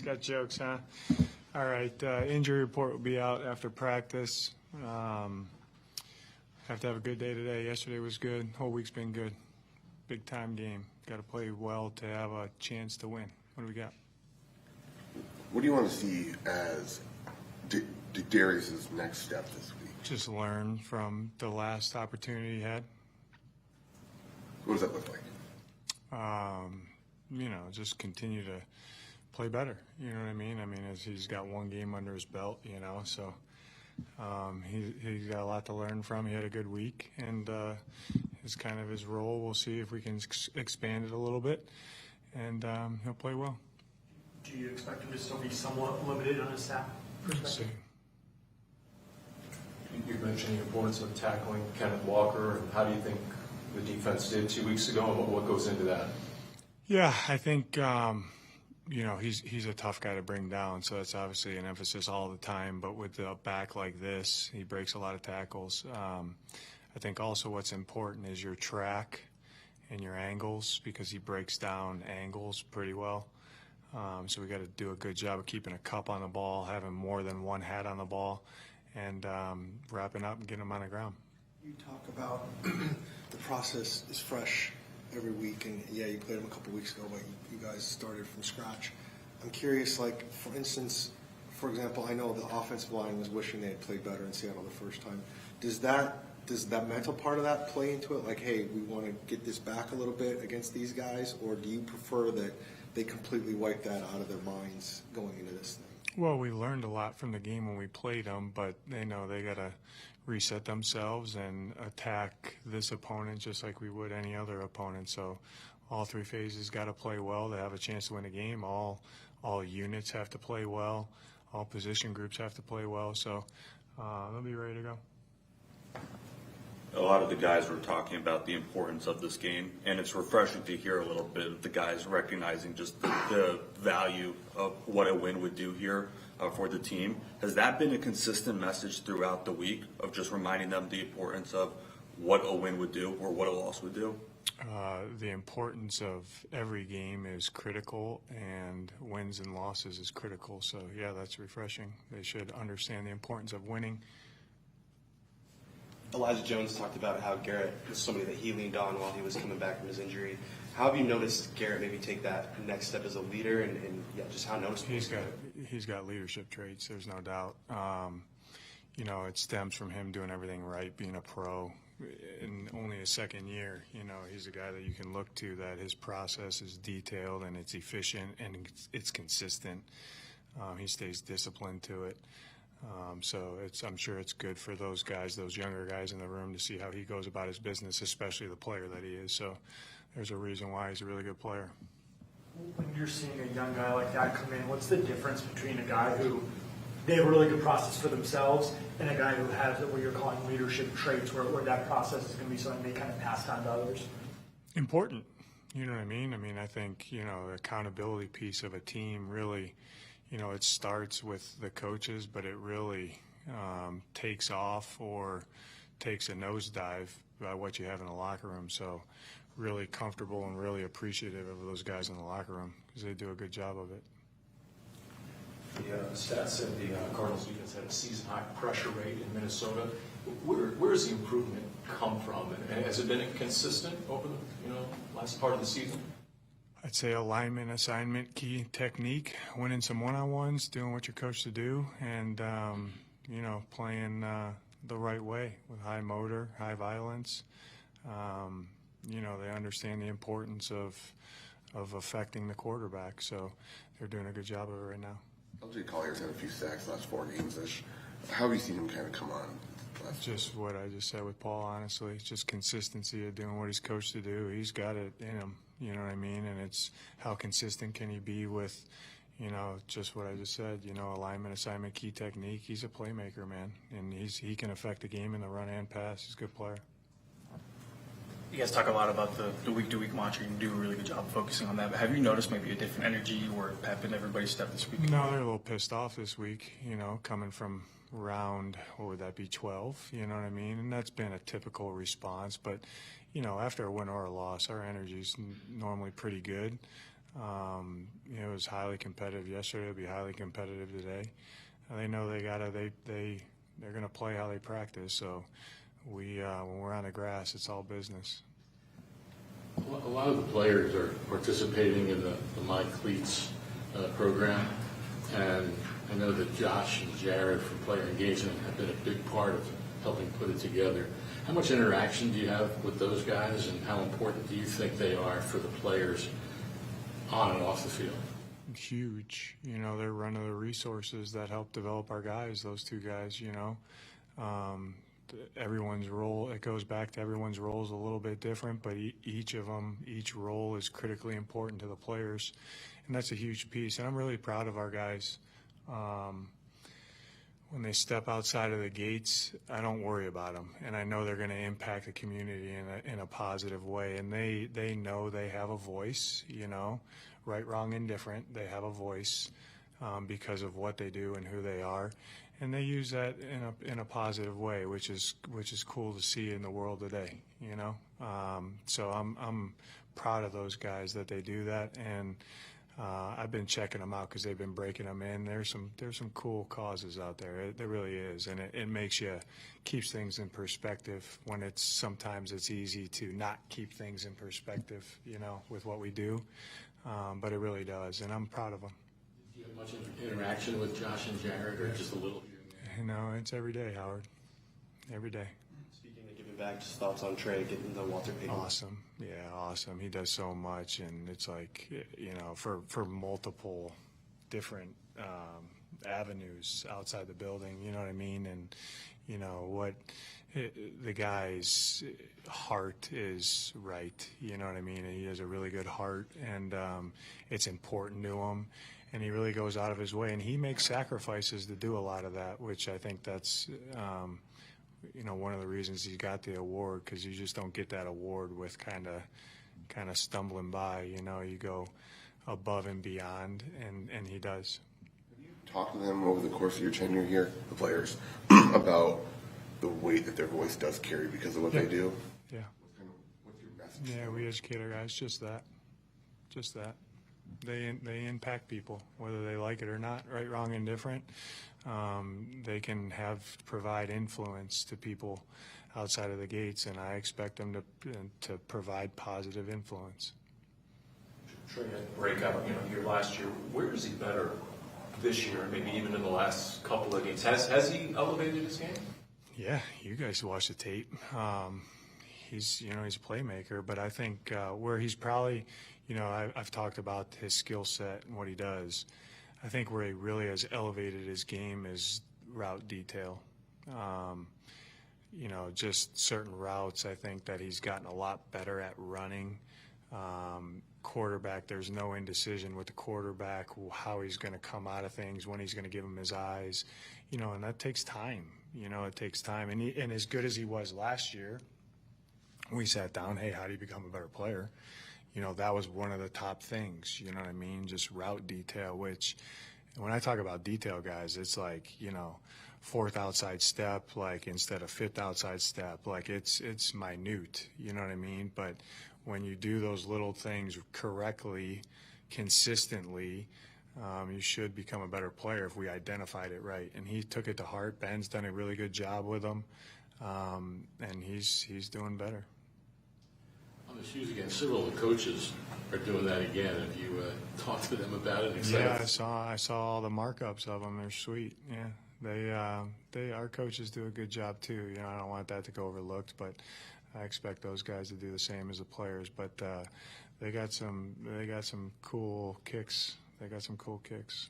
got jokes, huh? All right, injury report will be out after practice. Have to have a good day today. Yesterday was good. Whole week's been good. Big time game. Got to play well to have a chance to win. What do we got? What do you want to see as Darius's next step this week? Just learn from the last opportunity he had. What does that look like? Just continue to play better. You know what I mean? As he's got one game under his belt, so he's got a lot to learn from. He had a good week, and is kind of his role. We'll see if we can expand it a little bit, and he'll play well. Do you expect him to still be somewhat limited on his snap perspective? You mentioned the importance of tackling Kenneth Walker. How do you think the defense did 2 weeks ago, and what goes into that? Yeah, I think he's a tough guy to bring down, so that's obviously an emphasis all the time. But with a back like this, he breaks a lot of tackles. I think also what's important is your track and your angles, because he breaks down angles pretty well. So we got to do a good job of keeping a cup on the ball, having more than one hat on the ball, and wrapping up and getting him on the ground. You talk about the process is fresh every week, and yeah, you played him a couple weeks ago, but you guys started from scratch. I'm curious, like, for instance, for example, I know the offensive line was wishing they had played better in Seattle the first time. Does that mental part of that play into it? Like, hey, we want to get this back a little bit against these guys, or do you prefer that they completely wipe that out of their minds going into this thing? Well, we learned a lot from the game when we played them, but they know they got to reset themselves and attack this opponent just like we would any other opponent. So all three phases got to play well to have a chance to win a game. All units have to play well. All position groups have to play well. So they'll be ready to go. A lot of the guys were talking about the importance of this game, and it's refreshing to hear a little bit of the guys recognizing just the value of what a win would do here for the team. Has that been a consistent message throughout the week of just reminding them the importance of what a win would do or what a loss would do? The importance of every game is critical, and wins and losses is critical. So, yeah, that's refreshing. They should understand the importance of winning. Elijah Jones talked about how Garrett was somebody that he leaned on while he was coming back from his injury. How have you noticed Garrett maybe take that next step as a leader, and just how noticeable? He's got leadership traits. There's no doubt. It stems from him doing everything right, being a pro in only his second year. He's a guy that you can look to, that his process is detailed and it's efficient and it's consistent. He stays disciplined to it. So I'm sure it's good for those guys, those younger guys in the room, to see how he goes about his business, especially the player that he is. So there's a reason why he's a really good player. When you're seeing a young guy like that come in, what's the difference between a guy who they have a really good process for themselves and a guy who has what you're calling leadership traits, where that process is going to be something they kind of pass on to others? Important. You know what I mean? I think, the accountability piece of a team really, it starts with the coaches, but it really takes off or takes a nosedive by what you have in the locker room. So really comfortable and really appreciative of those guys in the locker room because they do a good job of it. The stats said the Cardinals defense had a season-high pressure rate in Minnesota. Where does the improvement come from? And has it been consistent over the last part of the season? I'd say alignment, assignment, key technique, winning some one-on-ones, doing what you're coached to do, and, playing the right way with high motor, high violence. They understand the importance of affecting the quarterback, so they're doing a good job of it right now. LJ Collier's had a few sacks last 4 games-ish. How have you seen him kind of come on? Just what I just said with Paul, honestly. It's just consistency of doing what he's coached to do. He's got it in him, you know what I mean? And it's how consistent can he be with, just what I just said, alignment, assignment, key technique. He's a playmaker, man, and he can affect the game in the run and pass. He's a good player. You guys talk a lot about the week-to-week mantra. You do a really good job focusing on that. But have you noticed maybe a different energy or pep in everybody's step this week? No, they're a little pissed off this week, coming from round, what would that be, 12, you know what I mean? And that's been a typical response. But, after a win or a loss, our energy's normally pretty good. It was highly competitive yesterday. It'll be highly competitive today. They know they're going to play how they practice. So when we're on the grass, it's all business. A lot of the players are participating in the My Cleats program, and I know that Josh and Jared from Player Engagement have been a big part of helping put it together. How much interaction do you have with those guys, and how important do you think they are for the players on and off the field? Huge. They're one of the resources that help develop our guys, those two guys. Everyone's role, it goes back to everyone's role is a little bit different, but each role is critically important to the players, and that's a huge piece. And I'm really proud of our guys. When they step outside of the gates, I don't worry about them, and I know they're going to impact the community in a positive way. And they know they have a voice. Right, wrong, indifferent. They have a voice because of what they do and who they are. And they use that in a positive way, which is cool to see in the world today. So I'm proud of those guys that they do that, and I've been checking them out because they've been breaking them in. There's some cool causes out there. There really is, and it keeps things in perspective when sometimes it's easy to not keep things in perspective, with what we do, but it really does, and I'm proud of them. Do you have much interaction with Josh and Jared, or just a little here and there? It's every day, Howard. Every day. Speaking of giving back, just thoughts on Trey getting the Walter Payton. Awesome. Yeah, awesome. He does so much, and it's like, for multiple different avenues outside the building, you know what I mean? And, the guy's heart is right, you know what I mean? And he has a really good heart, and it's important to him. And he really goes out of his way, and he makes sacrifices to do a lot of that, which I think that's, one of the reasons he got the award, because you just don't get that award with kind of stumbling by. You go above and beyond, and he does. Have you talked to them over the course of your tenure here, the players, about the weight that their voice does carry because of what they do? Yeah. What's your message? Yeah, we educate our guys just that. They impact people, whether they like it or not, right, wrong, indifferent. They can provide influence to people outside of the gates, and I expect them to provide positive influence. Trey had breakout, year last year. Where is he better this year, maybe even in the last couple of games? Has he elevated his game? Yeah, you guys watch the tape. He's a playmaker, but I think where he's probably, I've talked about his skill set and what he does. I think where he really has elevated his game is route detail. Just certain routes, I think that he's gotten a lot better at running. Quarterback, there's no indecision with the quarterback, how he's going to come out of things, when he's going to give him his eyes, and that takes time. It takes time. And as good as he was last year, we sat down, hey, how do you become a better player? That was one of the top things, you know what I mean? Just route detail, which when I talk about detail, guys, it's like, fourth outside step, like instead of fifth outside step, like it's minute, you know what I mean? But when you do those little things correctly, consistently, you should become a better player if we identified it right. And he took it to heart. Ben's done a really good job with him, and he's doing better. On the shoes again, several of the coaches are doing that again. Have you talked to them about it? Yeah, I saw all the markups of them. They're sweet. Yeah, our coaches do a good job too. I don't want that to go overlooked, but I expect those guys to do the same as the players. But they got some cool kicks. They got some cool kicks.